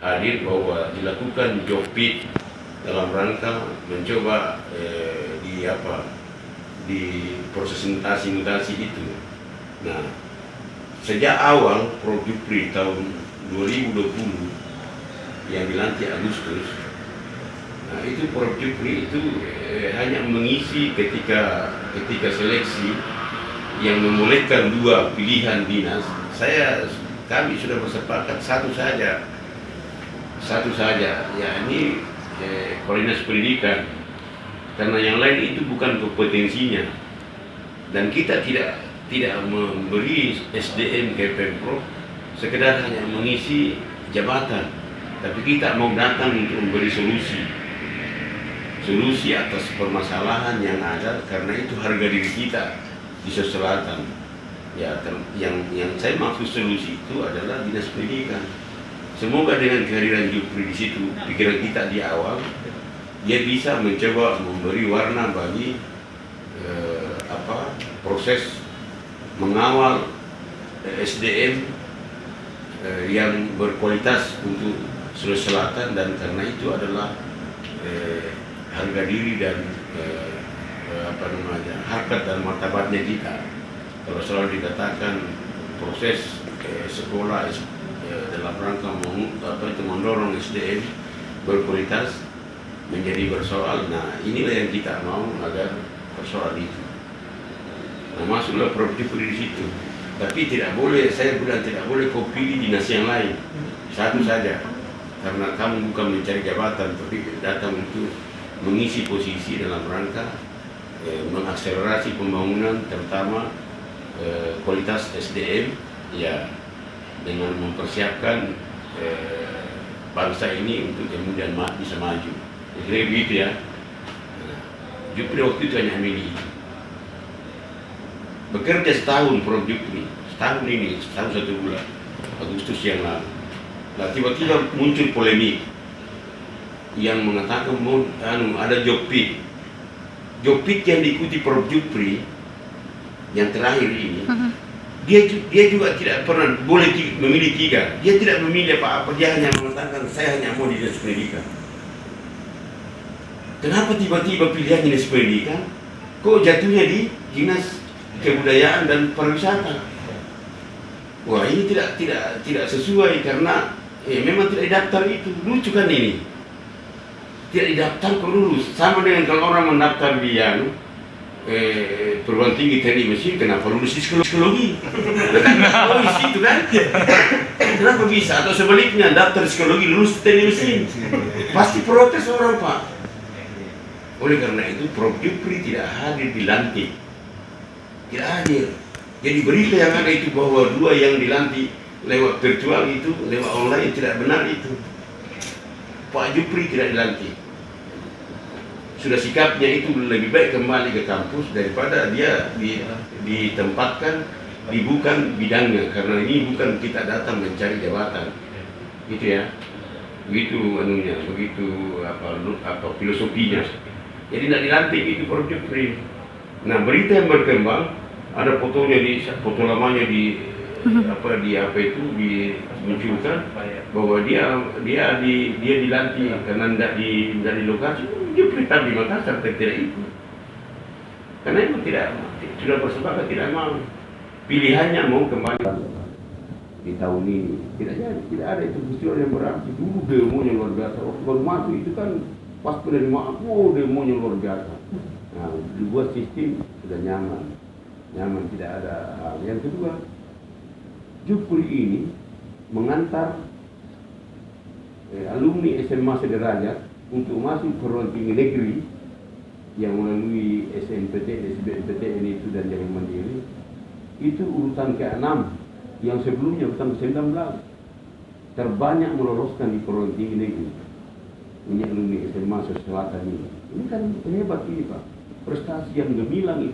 hadir bahwa dilakukan job fit dalam rangka mencoba di proses mutasi itu. Nah, sejak awal Prof. Jupri tahun 2020 yang dilantik Agustus, nah itu Prof. Jupri itu hanya mengisi ketika seleksi yang membolehkan 2 pilihan dinas. Kami sudah bersepakat satu saja, yakni koordinasi pendidikan, karena yang lain itu bukan kompetensinya, dan kita tidak memberi SDM ke Pemprov sekedar hanya mengisi jabatan, tapi kita mau datang untuk memberi solusi atas permasalahan yang ada, karena itu harga diri kita di Sulawesi Selatan. Ya, yang saya maksud solusi itu adalah dinas pendidikan. Semoga dengan kehadiran Jupri di situ, pikiran kita di awal, dia bisa mencoba memberi warna bagi proses mengawal SDM yang berkualitas untuk Sulawesi Selatan, dan karena itu adalah harga diri dan harkat dan martabatnya kita. Kalau selalu dikatakan proses sekolah dalam rangka mendorong SDM berkualitas menjadi bersoal. Nah, inilah yang kita mau agar persoalan itu. Nah, masuklah Prof. Jupri di situ. Tapi saya bilang tidak boleh kau pilih dinas yang lain. Satu saja. Karena kamu bukan mencari jabatan, tapi datang untuk mengisi posisi dalam rangka mengakselerasi pembangunan, terutama kualitas SDM, ya, dengan mempersiapkan bangsa ini untuk kemudian bisa maju. Jadi begitu ya. Jupri waktu itu hanya milih bekerja setahun. Prof. Jupri setahun 1 bulan, Agustus yang lalu. Nah, tiba-tiba muncul polemik yang mengatakan ada job fit yang diikuti Prof. Jupri yang terakhir ini. Dia juga tidak pernah boleh memilih 3. Dia tidak memilih apa-apa. Dia hanya mengatakan saya hanya mau di dinas pendidikan. Kenapa tiba-tiba pilihan dinas pendidikan? Kok jatuhnya di dinas kebudayaan dan pariwisata? Wah, ini tidak sesuai, karena memang tidak didaftar itu. Lucu kan ini? Tidak didaftar kok lulus. Sama dengan kalau orang mendaftar di perguruan tinggi teknik mesin, kenapa lulus di psikologi? Oh, di situ kan? Kenapa bisa? Atau sebaliknya, daftar psikologi lulus teknik mesin? Pasti protes orang, Pak. Oleh karena itu Prof. Jupri tidak hadir dilantik. Tidak hadir. Jadi berita yang ada itu bahwa 2 yang dilantik lewat virtual itu, lewat online, tidak benar itu. Pak Jupri tidak dilantik. Sudah sikapnya itu lebih baik kembali ke kampus daripada dia ditempatkan di bukan bidangnya, karena ini bukan kita datang mencari jabatan. Gitu ya. Begitu begitu filosofinya. Jadi tidak dilantik itu Prof. Jupri. Nah, berita yang berkembang, ada fotonya foto lamanya di dimunculkan bahwa dia dilantik karena tidak di lokasi. Jupri di Makassar, tidak itu. Karena itu sudah bersepakat tidak mau. Pilihannya mau kembali di tahun ini. Tidak ada itu peristiwa yang berarti. Dulu demonya luar biasa. Waktu baru masuk itu kan pas penerimaan, demonya luar biasa. Nah, dibuat sistem sudah nyaman, tidak ada hal. Yang kedua, Jupri ini mengantar alumni SMA sederajat untuk masuk perguruan tinggi negeri yang melalui SNPTN, SBMPTN itu dan Jaring Mandiri. Itu urutan ke-6, yang sebelumnya urutan ke-19. Terbanyak meloloskan di perguruan tinggi negeri. Ini alumni SMA Sulawesi Selatan ini. Ini kan hebat ini, Pak. Prestasi yang gemilang itu.